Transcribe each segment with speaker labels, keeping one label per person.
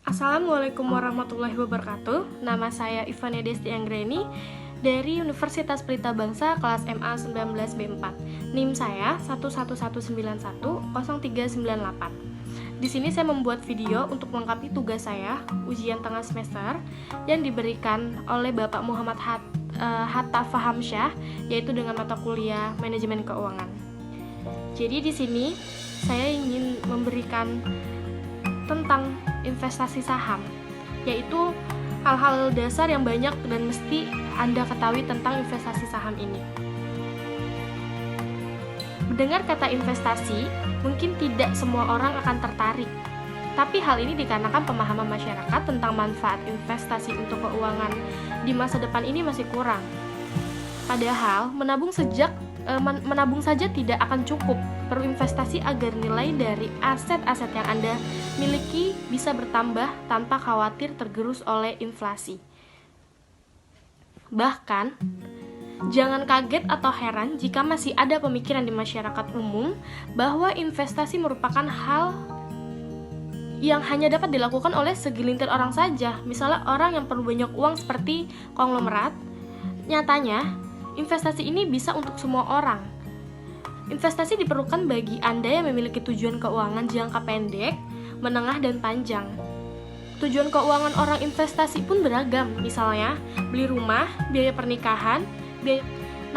Speaker 1: Assalamualaikum warahmatullahi wabarakatuh. Nama saya Ivania Desti Anggreni dari Universitas Pelita Bangsa kelas MA 19B4. NIM saya 111910398. Di sini saya membuat video untuk melengkapi tugas saya ujian tengah semester yang diberikan oleh Bapak Muhammad Hatta Fahamsyah, yaitu dengan mata kuliah Manajemen Keuangan. Jadi di sini saya ingin memberikan tentang investasi saham, yaitu hal-hal dasar yang banyak dan mesti Anda ketahui tentang investasi saham ini. Mendengar kata investasi, mungkin tidak semua orang akan tertarik. Tapi hal ini dikarenakan pemahaman masyarakat tentang manfaat investasi untuk keuangan di masa depan ini masih kurang. Padahal, menabung saja tidak akan cukup. Perlu investasi agar nilai dari aset-aset yang Anda miliki bisa bertambah tanpa khawatir tergerus oleh inflasi. Bahkan, jangan kaget atau heran jika masih ada pemikiran di masyarakat umum bahwa investasi merupakan hal yang hanya dapat dilakukan oleh segelintir orang saja. Misalnya orang yang perlu banyak uang seperti konglomerat. Nyatanya, investasi ini bisa untuk semua orang. Investasi diperlukan bagi Anda yang memiliki tujuan keuangan jangka pendek, menengah, dan panjang. Tujuan keuangan orang investasi pun beragam, misalnya beli rumah, biaya pernikahan,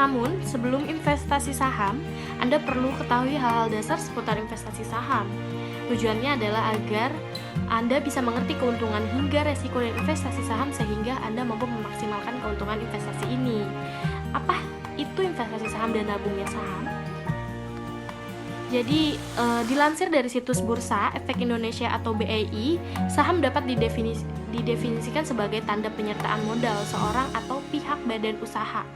Speaker 1: Namun, sebelum investasi saham, Anda perlu ketahui hal-hal dasar seputar investasi saham. Tujuannya adalah agar Anda bisa mengerti keuntungan hingga resiko dari investasi saham sehingga Anda mampu memaksimalkan keuntungan investasi ini. Apa itu investasi saham dan nabungnya saham? Jadi, dilansir dari situs Bursa Efek Indonesia atau BEI, saham dapat didefinisikan sebagai tanda penyertaan modal seorang atau pihak badan usaha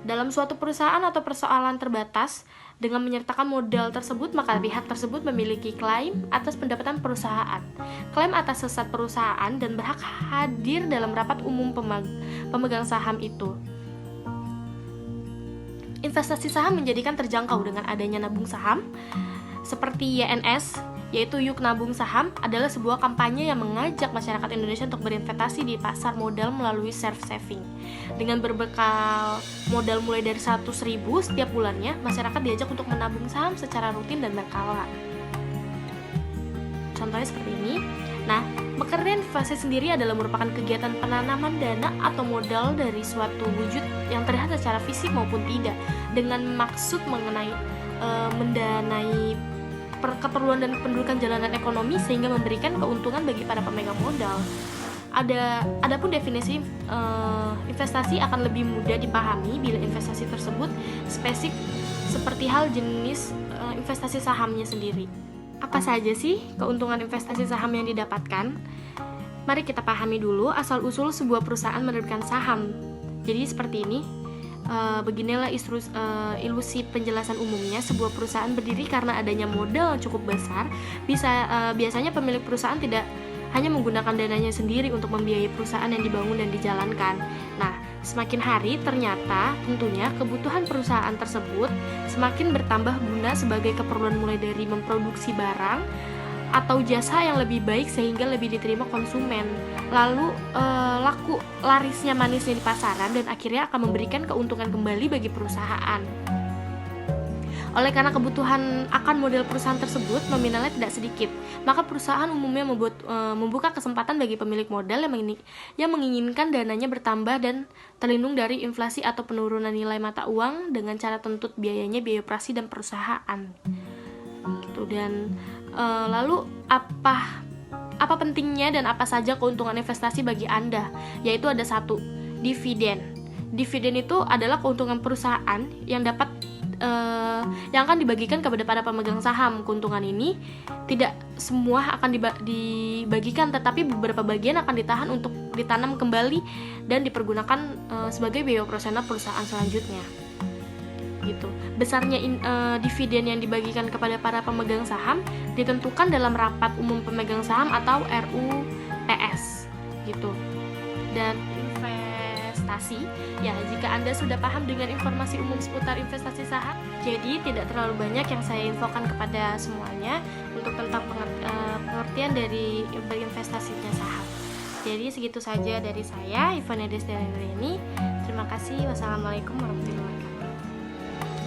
Speaker 1: dalam suatu perusahaan atau persoalan terbatas. Dengan menyertakan modal tersebut, maka pihak tersebut memiliki klaim atas pendapatan perusahaan, klaim atas sesat perusahaan, dan berhak hadir dalam rapat umum pemegang saham itu. Investasi saham menjadikan terjangkau dengan adanya nabung saham, seperti YNS, yaitu Yuk Nabung Saham, adalah sebuah kampanye yang mengajak masyarakat Indonesia untuk berinvestasi di pasar modal melalui self saving. Dengan berbekal modal mulai dari 100.000 setiap bulannya, masyarakat diajak untuk menabung saham secara rutin dan berkala. Contohnya seperti ini. Nah, bekerja investasi sendiri adalah merupakan kegiatan penanaman dana atau modal dari suatu wujud yang terlihat secara fisik maupun tidak, dengan maksud mendanai keperluan dan pendudukan jalanan ekonomi sehingga memberikan keuntungan bagi para pemegang modal. Adapun definisi investasi akan lebih mudah dipahami bila investasi tersebut spesifik seperti hal jenis investasi sahamnya sendiri. Apa saja sih keuntungan investasi saham yang didapatkan? Mari kita pahami dulu asal-usul sebuah perusahaan menerbitkan saham. Jadi seperti ini. Beginilah ilusi penjelasan umumnya. Sebuah perusahaan berdiri karena adanya modal yang cukup besar. Biasanya pemilik perusahaan tidak hanya menggunakan dananya sendiri untuk membiayai perusahaan yang dibangun dan dijalankan. Nah, semakin hari ternyata tentunya kebutuhan perusahaan tersebut semakin bertambah guna sebagai keperluan mulai dari memproduksi barang atau jasa yang lebih baik sehingga lebih diterima konsumen. Lalu laku larisnya manisnya di pasaran dan akhirnya akan memberikan keuntungan kembali bagi perusahaan. Oleh karena kebutuhan akan model perusahaan tersebut nominalnya tidak sedikit, maka perusahaan umumnya membuka kesempatan bagi pemilik modal yang menginginkan dananya bertambah dan terlindung dari inflasi atau penurunan nilai mata uang dengan cara tuntut biaya operasi dan perusahaan. Gitu. Dan lalu apa pentingnya dan apa saja keuntungan investasi bagi Anda? Yaitu ada satu, dividen. Dividen itu adalah keuntungan perusahaan yang akan dibagikan kepada para pemegang saham. Keuntungan ini tidak semua akan dibagikan, tetapi beberapa bagian akan ditahan untuk ditanam kembali dan dipergunakan sebagai biaya operasional perusahaan selanjutnya. Gitu. Besarnya dividen yang dibagikan kepada para pemegang saham ditentukan dalam rapat umum pemegang saham atau RUPS gitu. Dan investasi, ya jika Anda sudah paham dengan informasi umum seputar investasi saham, jadi tidak terlalu banyak yang saya infokan kepada semuanya. Untuk untuk tentang pengertian dari berinvestasinya saham. Jadi segitu saja dari saya, Ivana Desdaleni. Terima kasih. Wassalamualaikum warahmatullahi wabarakatuh.